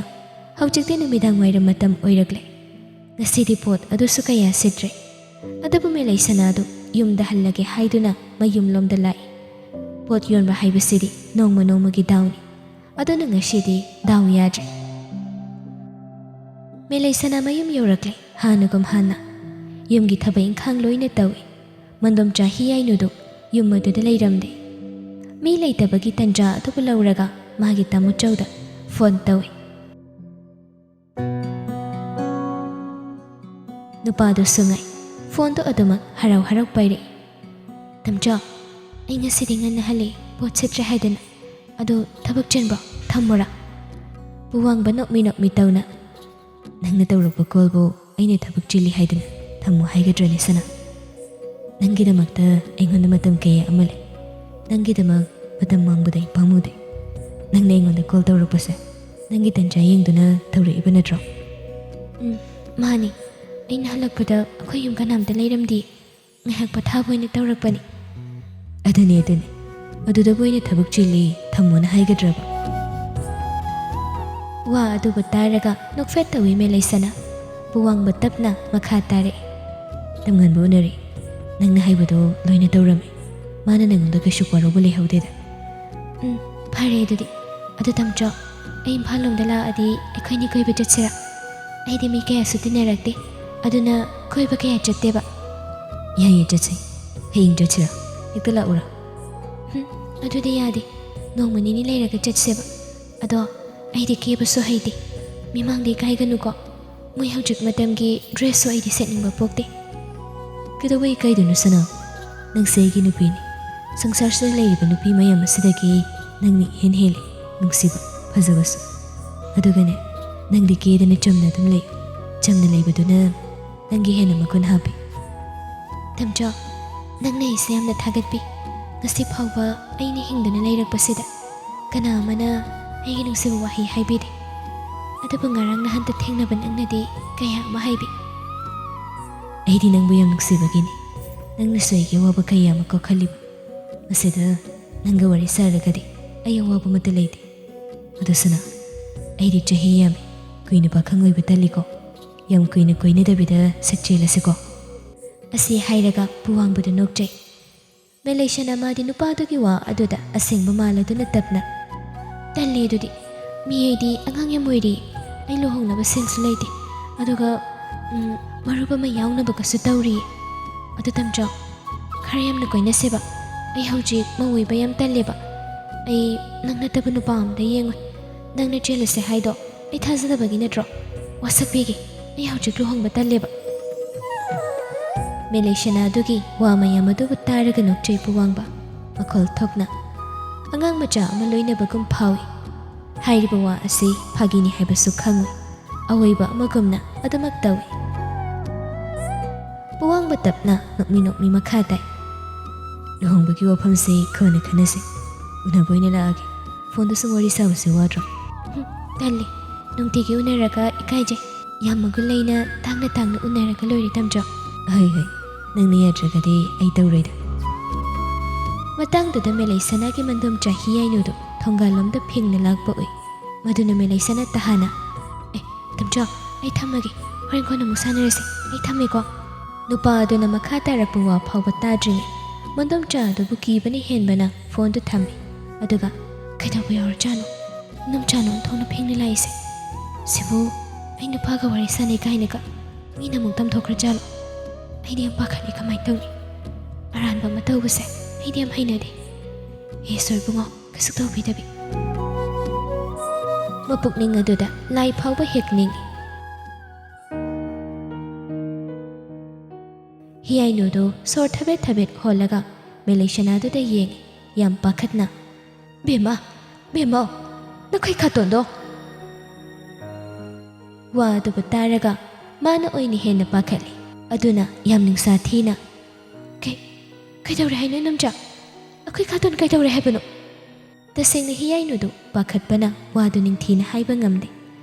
S1: ꯍꯧꯖꯤꯛꯇꯤ ꯅꯨꯃꯤꯗꯥꯡ ꯋꯥꯏꯔꯝ ꯃꯇꯝ ꯑꯣꯏꯔꯛꯂꯦ ꯉꯁꯤꯗꯤ ꯄꯣꯠ ꯑꯗꯨꯁꯨ ꯀꯌꯥ ꯁꯤꯠꯇ꯭ꯔꯦ ꯑꯗꯨꯕꯨ ꯃꯤꯂꯩꯁꯅꯥꯗꯨ ꯌꯨꯝꯗ ꯍꯜꯂꯒꯦ ꯍꯥꯏꯗꯨꯅ ꯃꯌꯨꯝꯂꯣꯝꯗ ꯂꯥꯛꯏ ꯄꯣꯠ ꯌꯣꯟꯕ ꯍꯥꯏꯕꯁꯤꯗꯤ ꯅꯣꯡꯃ ꯅꯣꯡꯃꯒꯤ ꯗꯥꯎꯅꯤ ꯑꯗꯨꯅ ꯉꯁꯤꯗꯤ ꯗꯥꯎ ꯌꯥꯗ꯭ꯔꯦ ꯃꯤꯂꯩꯁꯅꯥ ꯃꯌꯨꯝ ꯌꯧꯔꯛꯂꯦ ꯍꯥꯟꯅꯒꯨꯝ ꯍꯥꯟꯅ ꯌꯨꯝꯒꯤ ꯊꯕꯛ ꯏꯪꯈꯥꯡ ꯂꯣꯏꯅ ꯇꯧꯏ ꯃꯟꯗꯣꯝꯆꯥ ꯍꯤꯌꯥꯏꯅꯨꯗꯨ ꯌꯨꯝ ꯑꯗꯨꯗ ꯂꯩꯔꯝꯗꯦ ꯃꯤ ꯂꯩꯇꯕꯒꯤ ꯇꯟꯖꯥ ꯑꯗꯨꯕꯨ ꯂꯧꯔꯒ ꯃꯥꯒꯤ ꯇꯥꯃꯣꯆꯧꯗ ꯐꯣꯟ ꯇꯧꯏ ꯅꯨꯄꯥꯗꯨꯁꯨ ꯉꯥꯏ ꯐꯣꯟꯗꯣ ꯑꯗꯨꯃꯛ ꯍꯔꯥꯎ ꯍꯔꯥꯎ ꯄꯥꯏꯔꯛꯏ ꯇꯝꯆꯧ ꯑꯩ ꯉꯁꯤꯗꯤ ꯉꯟꯅ ꯍꯜꯂꯛꯏ ꯄꯣꯠ ꯁꯤꯠꯇ꯭ꯔꯦ ꯍꯥꯏꯗꯅ ꯑꯗꯣ ꯊꯕꯛ ꯆꯤꯟꯕ꯭ꯔꯣ ꯊꯝꯃꯣꯔꯥ ꯄꯨꯋꯥꯡꯕ ꯅꯣꯛꯃꯤ ꯅꯣꯛꯃꯤ ꯇꯧꯅ ꯅꯪꯅ ꯇꯧꯔꯛꯄ ꯀꯣꯜꯕꯨ ꯑꯩꯅ ꯊꯕꯛ ꯆꯤꯜꯂꯤ ꯍꯥꯏꯗꯅ ꯊꯝꯃꯣ ꯍꯥꯏꯒꯗ꯭ꯔꯅꯦ ꯁꯅꯥ ꯅꯪꯒꯤꯗꯃꯛꯇ ꯑꯩꯉꯣꯟꯗ ꯃꯇꯝ ꯀꯌꯥ ꯑꯃ ꯂꯩ ꯅꯪꯒꯤꯗꯃꯛ ꯃꯇꯝ ꯃꯥꯡꯕꯗ ꯑꯩ ꯄꯥꯝꯃꯨꯗꯦ ꯅꯪꯅ ꯑꯩꯉꯣꯟꯗ ꯀꯣꯜ ꯇꯧꯔꯛꯄꯁꯦ ꯅꯪꯒꯤ ꯇꯟꯖꯥ ꯌꯦꯡꯗꯨꯅ ꯇꯧꯔꯛꯏꯕ ꯅꯠꯇ꯭ꯔꯣ ꯃꯥꯅꯤ ꯑꯩꯅ ꯍꯜꯂꯛꯄꯗ ꯑꯩꯈꯣꯏ ꯌꯨꯝ ꯀꯅꯥꯝꯇ ꯂꯩꯔꯝꯗꯦ ꯉꯥꯏꯍꯥꯛ ꯄꯣꯊꯥꯕ ꯑꯣꯏꯅ ꯇꯧꯔꯛꯄꯅꯤ ꯑꯗꯨꯅꯤ ꯑꯗꯨꯗꯕꯨ ꯑꯩꯅ ꯊꯕꯛ ꯆꯤꯜꯂꯤ ꯊꯝꯃꯣꯅ ꯍꯥꯏꯒꯗ꯭ꯔꯕ ꯋꯥ ꯑꯗꯨꯕꯨ ꯇꯥꯔꯒ ꯅꯣꯛꯐꯦꯠ ꯇꯧꯏ ꯃꯦꯂꯩꯁꯅ ꯄꯨꯋꯥꯡꯕ ꯇꯞꯅ ꯃꯈꯥ ꯇꯥꯔꯛꯏ ꯇꯝꯉꯟꯕ ꯎꯅꯔꯤ ꯅꯪꯅ ꯍꯥꯏꯕꯗꯣ ꯂꯣꯏꯅ ꯇꯧꯔꯝꯃꯤ ꯃꯥꯅ ꯅꯪꯉꯣꯟꯗ ꯀꯩꯁꯨ ꯋꯥꯔꯧꯕ ꯂꯩꯍꯧꯗꯦꯗ ꯐꯔꯦ ꯑꯗꯨꯗꯤ ꯑꯗꯨ ꯇꯝꯆꯧ ꯑꯩ ꯏꯝꯐꯥꯜ ꯂꯣꯝꯗ ꯂꯥꯛꯑꯗꯤ ꯑꯩꯈꯣꯏꯅꯤ ꯀꯣꯏꯕ ꯆꯠꯁꯤꯔꯥ ꯑꯩꯗꯤ ꯃꯤ ꯀꯌꯥꯁꯨ ꯇꯤꯟꯅꯔꯛꯇꯦ ꯑꯗꯨꯅ ꯀꯣꯏꯕ ꯀꯌꯥ ꯆꯠꯇꯦꯕ ꯌꯥꯏꯌꯦ ꯆꯠꯁꯤ ꯍꯌꯦꯡ ꯆꯠꯁꯤꯔꯥ ꯍꯦꯛꯇ ꯂꯥꯛꯎꯔꯥ ꯑꯗꯨꯗꯤ ꯌꯥꯗꯦ ꯅꯣꯡꯃ ꯅꯤꯅꯤ ꯂꯩꯔꯒ ꯆꯠꯁꯦꯕ ꯑꯗꯣ ꯑꯩꯗꯤ ꯀꯦꯕꯁꯨ ꯍꯩꯇꯦ ꯃꯤꯃꯥꯡꯗ ꯏꯀꯥꯏꯒꯅꯨꯀꯣ ꯃꯣꯏ ꯍꯧꯖꯤꯛ ꯃꯇꯝꯒꯤ ꯗ꯭ꯔꯦꯁꯁꯨ ꯑꯩꯗꯤ ꯁꯦꯠꯅꯤꯡꯕ ꯄꯣꯛꯇꯦ ꯀꯩꯗꯧꯕꯩ ꯏꯀꯥꯏꯗꯣꯏꯅꯣ ꯁꯅꯥ ꯅꯪꯁꯦ ꯑꯩꯒꯤ ꯅꯨꯄꯤꯅꯤ ꯁꯪꯁꯥꯔꯁꯤꯗ ꯂꯩꯔꯤꯕ ꯅꯨꯄꯤ ꯃꯌꯥꯝ ꯑꯁꯤꯗꯒꯤ ꯅꯪꯅ ꯏꯍꯦꯟ ꯍꯦꯜꯂꯤ ꯅꯨꯡꯁꯤꯕ ꯐꯖꯕꯁꯨ ꯑꯗꯨꯒꯅꯦ ꯅꯪꯗꯤ ꯀꯦꯗꯅ ꯆꯝꯅ ꯑꯗꯨꯝ ꯂꯩ ꯆꯝꯅ ꯂꯩꯕꯗꯨꯅ ꯅꯪꯒꯤ ꯍꯦꯟꯅ ꯃꯒꯨꯟ ꯍꯥꯞꯄꯤ ꯇꯝꯆꯧ ꯅꯪꯅ ꯑꯩꯁꯦ ꯌꯥꯝꯅ ꯊꯥꯒꯠꯄꯤ ꯉꯁꯤ ꯐꯥꯎꯕ ꯑꯩꯅ ꯍꯤꯡꯗꯨꯅ ꯂꯩꯔꯛꯄꯁꯤꯗ ꯀꯅꯥ ꯑꯃꯅ ꯑꯩꯒꯤ ꯅꯨꯡꯁꯤꯕ ꯋꯥꯍꯩ ꯍꯥꯏꯕꯤꯗꯦ ꯑꯗꯨꯕꯨ ꯉꯔꯥꯡ ꯅꯍꯥꯟꯇ ꯊꯦꯡꯅꯕ ꯅꯪꯅꯗꯤ ꯀꯌꯥ ꯑꯃ ꯍꯥꯏꯕꯤ ꯑꯩꯗꯤ ꯅꯪꯕꯨ ꯌꯥꯝ ꯅꯨꯡꯁꯤꯕꯒꯤꯅꯤ ꯅꯪꯅꯁꯨ ꯑꯩꯒꯤ ꯑꯋꯥꯕ ꯀꯌꯥ ꯑꯃ ꯀꯣꯛꯍꯜꯂꯤꯕ ꯃꯁꯤꯗ ꯅꯪꯒ ꯋꯥꯔꯤ ꯁꯥꯔꯒꯗꯤ ꯑꯩ ꯑꯋꯥꯕ ꯑꯃꯠꯇ ꯂꯩꯇꯦ ꯑꯗꯨꯁꯨꯅ ꯑꯩꯗꯤ ꯆꯍꯤ ꯌꯥꯝꯃꯤ ꯀꯨꯏꯅ ꯄꯥꯈꯪ ꯑꯣꯏꯕ ꯇꯜꯂꯤꯀꯣ ꯌꯥꯝ ꯀꯨꯏꯅ ꯀꯣꯏꯅꯗꯕꯤꯗ ꯁꯛꯆꯦꯜꯂꯁꯤꯀꯣ ꯑꯁꯤ ꯍꯥꯏꯔꯒ ꯄꯨꯋꯥꯡꯕꯗ ꯅꯣꯛꯆꯩ ꯃꯦꯂꯩꯁꯅ ꯃꯥꯗꯤ ꯅꯨꯄꯥꯗꯨꯒꯤ ꯋꯥ ꯑꯗꯨꯗ ꯑꯁꯦꯡꯕ ꯃꯥꯜꯂꯗꯨꯅ ꯇꯞꯅ ꯇꯜꯂꯤ ꯑꯗꯨꯗꯤ ꯃꯤ ꯑꯩꯗꯤ ꯑꯉꯥꯡ ꯌꯥꯝ ꯑꯣꯏꯔꯤ ꯑꯩ ꯂꯨꯍꯣꯡꯅꯕ ꯁꯦꯜꯁꯨ ꯂꯩꯇꯦ ꯑꯗꯨꯒ ꯃꯔꯨꯞ ꯑꯃ ꯌꯥꯎꯅꯕꯒꯁꯨ ꯇꯧꯔꯤꯌꯦ ꯑꯗꯨ ꯇꯝꯆꯧ ꯈꯔ ꯌꯥꯝꯅ ꯀꯣꯏꯅꯁꯦꯕ ꯑꯩ ꯍꯧꯖꯤꯛ ꯃꯧ ꯑꯣꯏꯕ ꯌꯥꯝ ꯇꯜꯂꯦꯕ ꯑꯩ ꯅꯪ ꯅꯠꯇꯕ ꯅꯨꯄꯥ ꯑꯝꯇ ꯌꯦꯡꯉꯣꯏ ꯅꯪꯅ ꯆꯦꯜꯂꯁꯦ ꯍꯥꯏꯗꯣ ꯑꯩ ꯊꯥꯖꯗꯕꯒꯤ ꯅꯠꯇ꯭ꯔꯣ ꯋꯥꯁꯛꯄꯤꯒꯦ ꯑꯩ ꯍꯧꯖꯤꯛ ꯂꯨꯍꯣꯡꯕ ꯇꯜꯂꯦꯕ ꯃꯦꯂꯩꯁꯅ ꯑꯗꯨꯒꯤ ꯋꯥ ꯃꯌꯥꯝ ꯑꯗꯨꯕꯨ ꯇꯥꯔꯒ ꯅꯣꯛꯆꯩ ꯄꯨꯋꯥꯡꯕ ꯃꯈꯣꯜ ꯊꯣꯛꯅ ꯑꯉꯥꯡ ꯃꯆꯥ ꯑꯃ ꯂꯣꯏꯅꯕꯒꯨꯝ ꯐꯥꯎꯏ ꯍꯥꯏꯔꯤꯕ ꯋꯥ ꯑꯁꯤ ꯐꯥꯒꯤꯅꯤ ꯍꯥꯏꯕꯁꯨ ꯈꯪꯉꯣꯏ ꯑꯋꯣꯏꯕ ꯑꯃꯒꯨꯝꯅ ꯑꯗꯨꯃꯛ ꯇꯧꯏ ꯄꯨꯋꯥꯡꯕ ꯇꯞꯅ ꯅꯣꯛꯃꯤ ꯅꯣꯛꯃꯤ ꯃꯈꯥ ꯇꯥꯏ ꯂꯨꯍꯣꯡꯕꯒꯤ ꯋꯥꯐꯝꯁꯤ ꯀꯣꯟꯅ ꯈꯟꯅꯁꯤ ꯎꯅꯕ ꯑꯣꯏꯅ ꯂꯥꯛꯑꯒꯦ ꯐꯣꯟꯗ ꯁꯨꯝ ꯋꯥꯔꯤ ꯁꯥꯕꯁꯤ ꯋꯥꯗ꯭ꯔꯣ ꯇꯜꯂꯤ ꯅꯨꯡꯇꯤꯒꯤ ꯎꯅꯔꯒ ꯏꯀꯥꯏꯖꯩ ꯌꯥꯝ ꯃꯒꯨꯟ ꯂꯩꯅ ꯇꯥꯡꯅ ꯎꯅꯔꯒ ꯂꯣꯏꯔꯦ ꯇꯝꯆꯧ ꯍꯣꯏ ꯅꯪꯅ ꯌꯥꯗ꯭ꯔꯒꯗꯤ ꯑꯩ ꯇꯧꯔꯣꯏꯗ ꯃꯇꯥꯡꯗꯨꯗ ꯃꯦꯂꯩꯁꯅꯥꯒꯤ ꯃꯟꯗꯣꯝꯆꯥ ꯍꯤꯌꯥꯏꯅꯨꯗꯨ ꯊꯣꯡꯒꯥꯜꯂꯣꯝꯗ ꯐꯤꯡꯅ ꯂꯥꯛꯄ ꯎꯏ ꯃꯗꯨꯅ ꯃꯦꯂꯩꯁꯅ ꯇꯍꯥꯅ ꯇꯝꯆꯧ ꯑꯩ ꯊꯝꯃꯒꯦ ꯍꯣꯔꯦꯟ ꯀꯣꯟꯅ ꯑꯃꯨꯛ ꯁꯥꯟꯅꯔꯁꯤ ꯑꯩ ꯊꯝꯃꯦꯀꯣ ꯅꯨꯄꯥ ꯑꯗꯨꯅ ꯃꯈꯥ ꯇꯥꯔꯛꯄ ꯋꯥ ꯐꯥꯎꯕ ꯇꯥꯗ꯭ꯔꯤꯉꯩ ꯃꯟꯗꯣꯝꯆꯥ ꯑꯗꯨꯕꯨ ꯀꯤꯕꯅ ꯍꯦꯟꯕꯅ ꯐꯣꯟꯗꯨ ꯊꯝꯃꯤ ꯑꯗꯨꯒ ꯀꯩꯗꯧꯕ ꯌꯥꯎꯔꯖꯥꯠꯅꯣ ꯅꯝꯆꯥꯅ ꯑꯣꯟꯊꯣꯛꯅ ꯐꯤꯡꯅ ꯂꯥꯛꯏꯁꯦ ꯁꯤꯕꯨ ꯑꯩ ꯅꯨꯄꯥꯒ ꯋꯥꯔꯤ ꯁꯥꯟꯅꯩ ꯀꯥꯏꯅꯒ ꯃꯤꯅ ꯑꯃꯨꯛ ꯇꯝꯊꯣꯛꯈ꯭ꯔꯖꯥꯠꯂꯣ ꯑꯩꯗꯤ ꯌꯥꯝ ꯄꯥꯈꯠꯂꯤ ꯀꯃꯥꯏꯅ ꯇꯧꯅꯤ ꯑꯔꯥꯟꯕ ꯑꯃ ꯇꯧꯕꯁꯦ ꯑꯩꯗꯤ ꯌꯥꯝ ꯍꯩꯅꯗꯦ ꯏꯁꯣꯔ ꯏꯕꯨꯡꯉꯣ ꯀꯩꯁꯨ ꯇꯧꯕꯤꯗꯕꯤ ꯃꯄꯨꯛꯅꯤꯡ ꯑꯗꯨꯗ ꯂꯥꯏ ꯐꯥꯎꯕ ꯍꯦꯛ ꯅꯤꯡꯏ ꯍꯤꯌꯥꯏꯅꯨꯗꯨ ꯁꯣꯔ ꯊꯕꯦꯠ ꯊꯕꯦꯠ ꯍꯣꯜꯂꯒ ꯃꯦꯂꯩꯁꯅꯥꯗꯨꯗ ꯌꯦꯡꯉꯤ ꯌꯥꯝ ꯄꯥꯈꯠꯅ ꯕꯦꯝꯃ ꯅꯈꯣꯏ ꯈꯥꯇꯣꯟꯗꯣ ꯋꯥ ꯑꯗꯨꯕꯨ ꯇꯥꯔꯒ ꯃꯥꯅ ꯑꯣꯏꯅ ꯍꯦꯟꯅ ꯄꯥꯈꯠꯂꯤ ꯑꯗꯨꯅ ꯌꯥꯝ ꯅꯨꯡꯁꯥ ꯊꯤꯅ ꯀꯩꯗꯧꯔꯦ ꯍꯥꯏꯅꯣ ꯅꯝꯆꯥ ꯑꯩꯈꯣꯏ ꯈꯥꯇꯣꯟ ꯀꯩꯗꯧꯔꯦ ꯍꯥꯏꯕꯅꯣ ꯇꯁꯦꯡꯅ ꯍꯤꯌꯥꯏꯅꯨꯗꯨ ꯄꯥꯈꯠꯄꯅ ꯋꯥꯗꯨ ꯅꯤꯡꯊꯤꯅ ꯍꯥꯏꯕ ꯉꯝꯗꯦ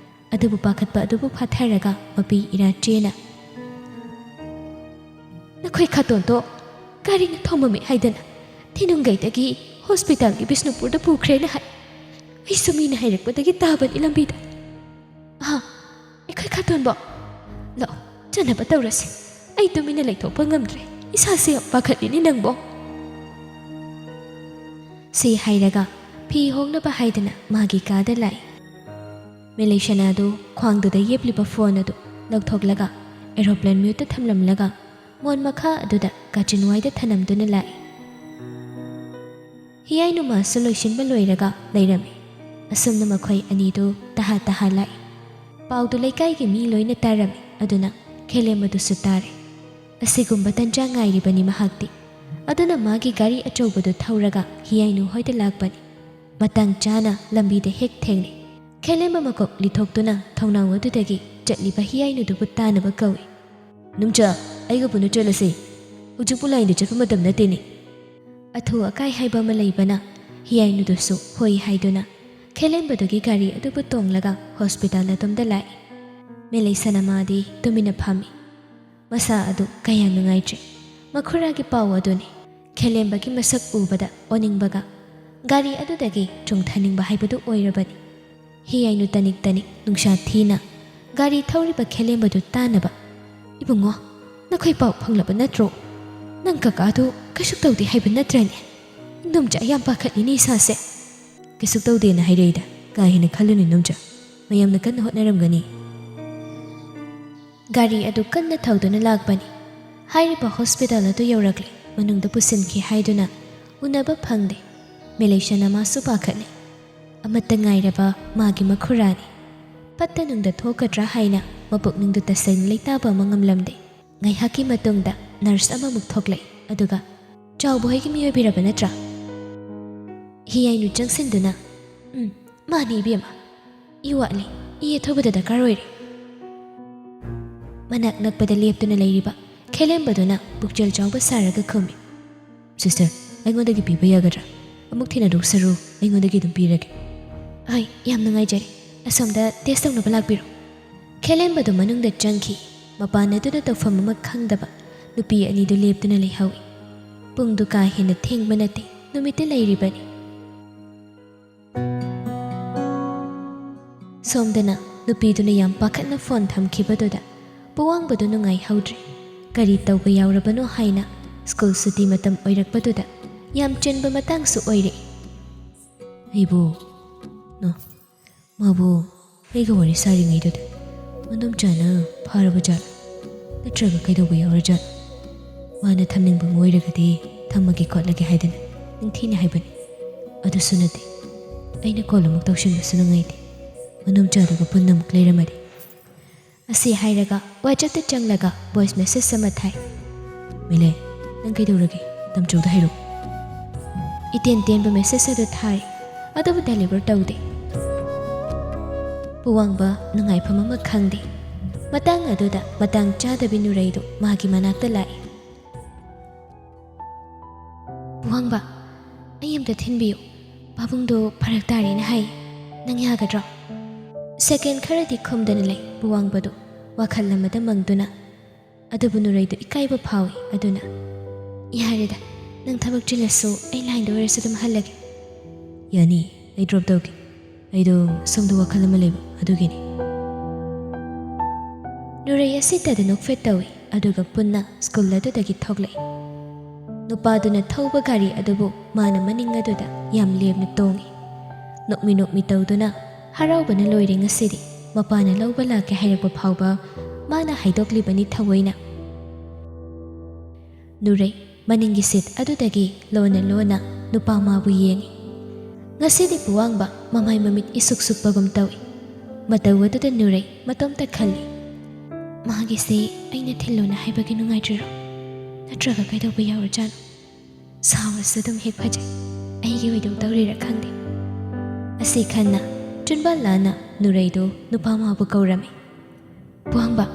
S1: ꯑꯗꯨꯕꯨ ꯄꯥꯈꯠꯄ ꯑꯗꯨꯕꯨ ꯐꯥꯊꯔꯒ ꯃꯄꯤ ꯏꯔꯥ ꯆꯦꯅ ꯅꯈꯣꯏ ꯈꯥꯇꯣꯟꯗꯣ ꯒꯥꯔꯤꯅ ꯊꯣꯝꯃꯝꯃꯤ ꯍꯥꯏꯗꯅ ꯊꯤꯅꯨꯡꯒꯩꯗꯒꯤ ꯍꯣꯁꯄꯤꯇꯥꯜꯒꯤ ꯕꯤꯁꯅꯨꯄꯨꯔꯗ ꯄꯨꯈ꯭ꯔꯦꯅ ꯍꯥꯏ ꯑꯩꯁꯨ ꯃꯤꯅ ꯍꯥꯏꯔꯛꯄꯗꯒꯤ ꯇꯥꯕꯅꯤ ꯂꯝꯕꯤꯗ ꯑꯩꯈꯣꯏ ꯈꯥꯇꯣꯟꯕꯣ ꯂꯥꯛꯑꯣ ꯆꯠꯅꯕ ꯇꯧꯔꯁꯤ ꯑꯩ ꯇꯨꯃꯤꯟꯅ ꯂꯩꯊꯣꯛꯄ ꯉꯝꯗ꯭ꯔꯦ ꯏꯁꯥꯁꯦ ꯌꯥꯝ ꯄꯥꯈꯠꯂꯤꯅꯤ ꯅꯪꯕꯣ ꯁꯤ ꯍꯥꯏꯔꯒ ꯐꯤ ꯍꯣꯡꯅꯕ ꯍꯥꯏꯗꯅ ꯃꯥꯒꯤ ꯀꯥꯗ ꯂꯥꯛꯏ ꯃꯦꯂꯩꯁꯅꯥꯗꯨ ꯈ꯭ꯋꯥꯡꯗꯨꯗ ꯌꯦꯞꯂꯤꯕ ꯐꯣꯟ ꯑꯗꯨ ꯂꯧꯊꯣꯛꯂꯒ ꯑꯦꯔꯣꯄ꯭ꯂꯦꯟ ꯃ꯭ꯌꯨꯠꯇ ꯊꯝꯂꯝꯂꯒ ꯃꯣꯟ ꯃꯈꯥ ꯑꯗꯨꯗ ꯀꯥꯆꯤꯟꯋꯥꯏꯗ ꯊꯅꯝꯗꯨꯅ ꯂꯥꯛꯏ ꯍꯤꯌꯥꯏ ꯅꯨꯃꯥꯁꯨ ꯂꯣꯏꯁꯤꯟꯕ ꯂꯣꯏꯔꯒ ꯂꯩꯔꯝꯃꯤ꯫ ꯑꯁꯨꯝꯅ ꯃꯈꯣꯏ ꯑꯅꯤꯗꯨ ꯇꯍꯥ ꯂꯥꯛꯏ꯫ ꯄꯥꯎꯗꯨ ꯂꯩꯀꯥꯏꯒꯤ ꯃꯤ ꯂꯣꯏꯅ ꯇꯥꯔꯝꯃꯤ ꯑꯗꯨꯅ ꯈꯦꯂꯦꯝꯕꯗꯨꯁꯨ ꯇꯥꯔꯦ꯫ ꯑꯁꯤꯒꯨꯝꯕ ꯇꯟꯖꯥ ꯉꯥꯏꯔꯤꯕꯅꯤ ꯃꯍꯥꯛꯇꯤ꯫ ꯑꯗꯨꯅ ꯃꯥꯒꯤ ꯒꯥꯔꯤ ꯑꯆꯧꯕꯗꯨ ꯊꯧꯔꯒ ꯍꯤꯌꯥꯏꯅꯨ ꯍꯣꯏꯗ ꯂꯥꯛꯄꯅꯤ꯫ ꯃꯇꯥꯡ ꯆꯥꯅ ꯂꯝꯕꯤꯗ ꯍꯦꯛ ꯊꯦꯡꯅꯩ꯫ ꯈꯦꯂꯦꯝꯕ ꯃꯀꯣꯛ ꯂꯤꯊꯣꯛꯇꯨꯅ ꯊꯣꯡꯅꯥꯎ ꯑꯗꯨꯗꯒꯤ ꯆꯠꯂꯤꯕ ꯍꯤꯌꯥꯏꯅꯨꯗꯨꯕꯨ ꯇꯥꯅꯕ ꯀꯧꯏ꯫ ꯅꯨꯡꯆꯥ, ꯑꯩꯒ ꯄꯨꯟꯅ ꯆꯠꯂꯁꯤ꯫ ꯍꯧꯖꯤꯛꯄꯨ ꯂꯥꯏꯟꯗ ꯆꯠꯄ ꯃꯇꯝ ꯅꯠꯇꯦꯅꯦ꯫ ꯑꯊꯨ ꯑꯀꯥꯏ ꯍꯥꯏꯕ ꯑꯃ ꯂꯩꯕꯅ ꯍꯤꯌꯥꯏꯅꯨꯗꯨꯁꯨ ꯍꯣꯏ ꯍꯥꯏꯗꯨꯅ ꯈꯦꯂꯦꯝꯕꯗꯨꯒꯤ ꯒꯥꯔꯤ ꯑꯗꯨꯕꯨ ꯇꯣꯡꯂꯒ ꯍꯣꯁꯄꯤꯇꯥꯜ ꯑꯗꯣꯝꯗ ꯂꯥꯛꯏ꯫ ꯃꯦꯂꯩ ꯁꯅꯥꯃꯥꯗꯤ ꯇꯨꯃꯤꯟꯅ ꯐꯝꯃꯤ꯫ ꯃꯁꯥ ꯑꯗꯨ ꯀꯌꯥ ꯅꯨꯡꯉꯥꯏꯇ꯭ꯔꯤ꯫ ꯃꯈꯨꯔꯥꯒꯤ ꯄꯥꯎ ꯑꯗꯨꯅꯤ꯫ ꯈꯦꯂꯦꯝꯕꯒꯤ ꯃꯁꯛ ꯎꯕꯗ ꯑꯣꯅꯤꯡꯕꯒ ꯒꯥꯔꯤ ꯑꯗꯨꯗꯒꯤ ꯆꯣꯡꯊꯅꯤꯡꯕ ꯍꯥꯏꯕꯗꯨ ꯑꯣꯏꯔꯕꯅꯤ꯫ ꯍꯤꯌꯥꯏꯅꯨ ꯇꯅꯤꯛ ꯅꯨꯡꯁꯥ ꯊꯤꯅ ꯒꯥꯔꯤ ꯊꯧꯔꯤꯕ ꯈꯦꯂꯦꯝꯕꯗꯨ ꯇꯥꯅꯕ, ꯏꯕꯨꯡꯉꯣ, ꯅꯈꯣꯏ ꯄꯥꯎ ꯐꯪꯂꯕ ꯅꯠꯇ꯭ꯔꯣ? ꯅꯪ ꯀꯀꯥꯗꯨ ꯀꯩꯁꯨ ꯇꯧꯗꯦ ꯍꯥꯏꯕ ꯅꯠꯇ꯭ꯔꯅꯦ? ꯏꯟꯗꯣꯝꯆꯥ ꯌꯥꯝ ꯄꯥꯈꯠꯂꯤꯅꯦ ꯏꯁꯥꯁꯦ꯫ ꯀꯩꯁꯨ ꯇꯧꯗꯦꯅ ꯍꯥꯏꯔꯛꯏꯗ, ꯀꯥ ꯍꯦꯟꯅ ꯈꯜꯂꯨꯅꯨ ꯏꯟꯗꯣꯝꯆꯥ, ꯃꯌꯥꯝꯅ ꯀꯟꯅ ꯍꯣꯠꯅꯔꯝꯒꯅꯤ꯫ ꯒꯥꯔꯤ ꯑꯗꯨ ꯀꯟꯅ ꯊꯧꯗꯨꯅ ꯂꯥꯛꯄꯅꯤ꯫ ꯍꯥꯏꯔꯤꯕ ꯍꯣꯁꯄꯤꯇꯥꯜ ꯑꯗꯨ ꯌꯧꯔꯛꯂꯦ꯫ ꯃꯅꯨꯡꯗ ꯄꯨꯁꯤꯟꯈꯤ ꯍꯥꯏꯗꯨꯅ ꯎꯅꯕ ꯐꯪꯗꯦ꯫ ꯃꯦꯂꯩ ꯁꯅꯥꯃꯥꯁꯨ ꯄꯥꯈꯠꯂꯤ꯫ ꯑꯃꯠꯇ ꯉꯥꯏꯔꯕ ꯃꯥꯒꯤ ꯃꯈꯨꯔꯥꯅꯤ꯫ ꯐꯠꯇ ꯅꯨꯡꯗ ꯊꯣꯛꯀꯗ꯭ꯔꯥ ꯍꯥꯏꯅ ꯃꯄꯨꯛꯅꯤꯡꯗꯨ ꯇꯁꯦꯡꯅ ꯂꯩꯇꯥꯕ ꯑꯃ ꯉꯝꯂꯝꯗꯦ꯫ ꯉꯥꯏꯍꯥꯛꯀꯤ ꯃꯇꯨꯡꯗ ꯅꯔꯁ ꯑꯃꯃꯨꯛ ꯊꯣꯛꯂꯛꯏ꯫ ꯑꯗꯨꯒ ꯆꯥꯎꯕ ꯍꯣꯏꯒꯤ ꯃꯤꯑꯣꯏꯕꯤꯔꯕ ꯅꯠꯇ꯭ꯔꯥ? ꯍꯤꯌꯥꯏꯅꯨ ꯆꯪꯁꯤꯟꯗꯨꯅ ꯃꯥꯅꯤ ꯏꯕꯦꯝꯃ, ꯏ ꯋꯥꯠꯂꯤ, ꯏ ꯑꯊꯨꯕꯗ ꯗꯔꯀꯥꯔ ꯑꯣꯏꯔꯦ꯫ ꯃꯅꯥꯛ ꯅꯛꯄꯗ ꯂꯦꯞꯇꯨꯅ ꯂꯩꯔꯤꯕ ꯈꯦꯂꯦꯝꯕꯗꯨꯅ ꯄꯨꯛꯆꯦꯜ ꯆꯥꯎꯕ ꯁꯥꯔꯒ ꯈꯨꯝꯃꯤ꯫ ꯁꯤꯁꯇꯔ, ꯑꯩꯉꯣꯟꯗꯒꯤ ꯄꯤꯕ ꯌꯥꯒꯗ꯭ꯔꯥ? ꯑꯃꯨꯛ ꯊꯦꯡꯅꯗꯧ ꯁꯔꯨ ꯑꯩꯉꯣꯟꯗꯒꯤ ꯑꯗꯨꯝ ꯄꯤꯔꯒꯦ꯫ ꯍꯣꯏ, ꯌꯥꯝ ꯅꯨꯡꯉꯥꯏꯖꯔꯦ꯫ ꯑꯁꯣꯝꯗ ꯇꯦꯁ ꯇꯧꯅꯕ ꯂꯥꯛꯄꯤꯔꯣ꯫ ꯈꯦꯂꯦꯝꯕꯗꯨ ꯃꯅꯨꯡꯗ ꯆꯪꯈꯤ꯫ ꯃꯄꯥꯟ ꯑꯗꯨꯅ ꯇꯧꯐꯝ ꯑꯃ ꯈꯪꯗꯕ ꯅꯨꯄꯤ ꯑꯅꯤꯗꯨ ꯂꯦꯞꯇꯨꯅ ꯂꯩꯍꯧꯏ꯫ ꯄꯨꯡꯗꯨ ꯀꯥ ꯍꯦꯟꯅ ꯊꯦꯡꯕ ꯅꯠꯇꯦ, ꯅꯨꯃꯤꯠꯇ ꯂꯩꯔꯤꯕꯅꯤ꯫ ꯁꯣꯝꯗꯅ ꯅꯨꯄꯤꯗꯨꯅ ꯌꯥꯝ ꯄꯥꯈꯠꯅ ꯐꯣꯟ ꯊꯝꯈꯤꯕꯗꯨꯗ ꯄꯨꯋꯥꯡꯕꯗꯨ ꯅꯨꯡꯉꯥꯏꯍꯧꯗ꯭ꯔꯤ꯫ ꯀꯔꯤ ꯇꯧꯕ ꯌꯥꯎꯔꯕꯅꯣ ꯍꯥꯏꯅ ꯁ꯭ꯀꯨꯜ ꯁꯨꯇꯤ ꯃꯇꯝ ꯑꯣꯏꯔꯛꯄꯗꯨꯗ ꯌꯥꯝ ꯆꯤꯟꯕ ꯃꯇꯥꯡꯁꯨ ꯑꯣꯏꯔꯛꯏ꯫ ꯑꯩꯕꯨ ꯃꯥꯕꯨ ꯑꯩꯒ ꯋꯥꯔꯤ ꯁꯥꯔꯤꯉꯩꯗꯨꯗ ꯃꯗꯣꯝꯆꯥꯅ ꯐꯥꯔꯕ ꯖꯥꯠꯂ? ꯅꯠꯇ꯭ꯔꯒ ꯀꯩꯗꯧꯕ ꯌꯥꯎꯔꯖꯥꯠꯂ? ꯃꯥꯅ ꯊꯝꯅꯤꯡꯕ ꯑꯃ ꯑꯣꯏꯔꯒꯗꯤ ꯊꯝꯃꯒꯦ ꯈꯣꯠꯂꯒꯦ ꯍꯥꯏꯗꯅ ꯅꯤꯡꯊꯤꯅ ꯍꯥꯏꯕꯅꯤ꯫ ꯑꯗꯨꯁꯨ ꯅꯠꯇꯦ꯫ ꯑꯩꯅ ꯀꯣꯜ ꯑꯃꯨꯛ ꯇꯧꯁꯤꯟꯕꯁꯨ ꯅꯨꯡꯉꯥꯏꯇꯦ꯫ ꯃꯗꯣꯝꯆꯥꯗꯨꯒ ꯄꯨꯟꯅ ꯑꯃꯨꯛ ꯂꯩꯔꯝꯃꯗꯤ꯫ ꯑꯁꯤ ꯍꯥꯏꯔꯒ ꯋꯥꯆꯞꯇ ꯆꯪꯂꯒ ꯚꯣꯏꯁ ꯃꯦꯁꯦꯖ ꯑꯃ ꯊꯥꯏ꯫ ꯃꯤꯂꯦ, ꯅꯪ ꯀꯩꯗꯧꯔꯒꯦ? ꯇꯝꯆꯧꯗ ꯍꯥꯏꯔꯛꯎ꯫ ꯏꯇꯦꯟ ꯇꯦꯟꯕ ꯃꯦꯁꯦꯖ ꯑꯗꯨ ꯊꯥꯔꯤ, ꯑꯗꯨꯕꯨ ꯗꯦꯂꯤꯚꯔ ꯇꯧꯗꯦ꯫ ꯄꯨꯋꯥꯡꯕ ꯅꯨꯡꯉꯥꯏꯐꯝ ꯑꯃ ꯈꯪꯗꯦ꯫ ꯃꯇꯥꯡ ꯑꯗꯨꯗ ꯃꯇꯥꯡ ꯆꯥꯗꯕꯤ ꯅꯨꯔꯩꯗꯨ ꯃꯥꯒꯤ ꯃꯅꯥꯛꯇ ꯂꯥꯛꯏ꯫ ꯄꯨꯋꯥꯡꯕ, ꯑꯩ ꯑꯝꯇ ꯊꯤꯟꯕꯤꯌꯨ꯫ ꯄꯥꯕꯨꯡꯗꯣ ꯐꯔꯛ ꯇꯥꯔꯦꯅ ꯍꯥꯏ꯫ ꯅꯪ ꯌꯥꯒꯗ꯭ꯔꯣ? ꯁꯦꯀꯦꯟ ꯈꯔꯗꯤ ꯈꯨꯝꯗꯅ ꯂꯩ ꯄꯨꯋꯥꯡꯕꯗꯨ ꯋꯥꯈꯜ ꯑꯃꯗ ꯃꯪꯗꯨꯅ꯫ ꯑꯗꯨꯕꯨ ꯅꯨꯔꯩꯗꯨ ꯏꯀꯥꯏꯕ ꯐꯥꯎꯏ꯫ ꯑꯗꯨꯅ ꯌꯥꯔꯦꯗ, ꯅꯪ ꯊꯕꯛ ꯆꯤꯜꯂꯁꯨ ꯑꯩ ꯂꯥꯏꯟꯗ ꯑꯣꯏꯔꯁꯨ ꯑꯗꯨꯝ ꯍꯜꯂꯒꯦ꯫ ꯌꯥꯅꯤ, ꯑꯩ ꯗ꯭ꯔꯣꯞ ꯇꯧꯒꯦ꯫ ꯑꯩꯗꯣ ꯁꯣꯝꯗ ꯋꯥꯈꯜ ꯑꯃ ꯂꯩꯕ ꯑꯗꯨꯒꯤꯅꯤ꯫ ꯅꯨꯔꯩ ꯑꯁꯤꯇꯗ ꯅꯣꯛꯐꯦꯠ ꯇꯧꯏ꯫ ꯑꯗꯨꯒ ꯄꯨꯟꯅ ꯁ꯭ꯀꯨꯜ ꯑꯗꯨꯗꯒꯤ ꯊꯣꯛꯂꯛꯏ꯫ ꯅꯨꯄꯥꯗꯨꯅ ꯊꯧꯕ ꯒꯥꯔꯤ ꯑꯗꯨꯕꯨ ꯃꯥꯅ ꯃꯅꯤꯡ ꯑꯗꯨꯗ ꯌꯥꯝ ꯂꯦꯝꯅ ꯇꯣꯡꯏ꯫ ꯅꯣꯛꯃꯤ ꯇꯧꯗꯨꯅ ꯍꯔꯥꯎꯕꯅ ꯂꯣꯏꯔꯦ ꯉꯁꯤꯗꯤ꯫ ꯃꯄꯥꯅ ꯂꯧꯕ ꯂꯥꯛꯀꯦ ꯍꯥꯏꯔꯛꯄ ꯐꯥꯎꯕ ꯃꯥꯅ ꯍꯥꯏꯗꯣꯛꯂꯤꯕꯅꯤ ꯊꯑꯣꯏꯅ꯫ ꯅꯨꯔꯩ ꯃꯅꯤꯡꯒꯤ ꯁꯤꯠ ꯑꯗꯨꯗꯒꯤ ꯂꯣꯟꯅ ꯅꯨꯄꯥ ꯃꯥꯕꯨ ꯌꯦꯡꯏ꯫ ꯉꯁꯤꯗꯤ ꯄꯨꯋꯥꯡꯕ ꯃꯃꯥꯏ ꯃꯃꯤꯠ ꯏꯁꯨꯛ ꯁꯨꯛꯄꯒꯨꯝ ꯇꯧꯏ꯫ ꯃꯇꯧ ꯑꯗꯨꯗ ꯅꯨꯔꯩ ꯃꯇꯣꯝꯇ ꯈꯜꯂꯤ꯫ ꯃꯥꯒꯤꯁꯤ ꯑꯩꯅ ꯊꯤꯜꯂꯨꯅ ꯍꯥꯏꯕꯒꯤ ꯅꯨꯡꯉꯥꯏꯇ꯭ꯔꯤꯔꯣ? ꯅꯠꯇ꯭ꯔꯒ ꯀꯩꯗꯧꯕ ꯌꯥꯎꯔꯖꯥꯠꯅꯣ? ꯁꯥꯎꯔꯁꯨ ꯑꯗꯨꯝ ꯍꯦꯛ ꯐꯖꯩ, ꯑꯩꯒꯤ ꯑꯣꯏꯗꯧ ꯇꯧꯔꯤꯔꯥ ꯈꯪꯗꯦ꯫ ꯑꯁꯤ ꯈꯟꯅ ꯆꯨꯟꯕꯥ ꯂꯥꯟꯅ ꯅꯨꯔꯩꯗꯨ ꯅꯨꯄꯥ ꯃꯥꯕꯨ ꯀꯧꯔꯝꯃꯤ꯫ ꯄꯨꯋꯥꯡꯕ,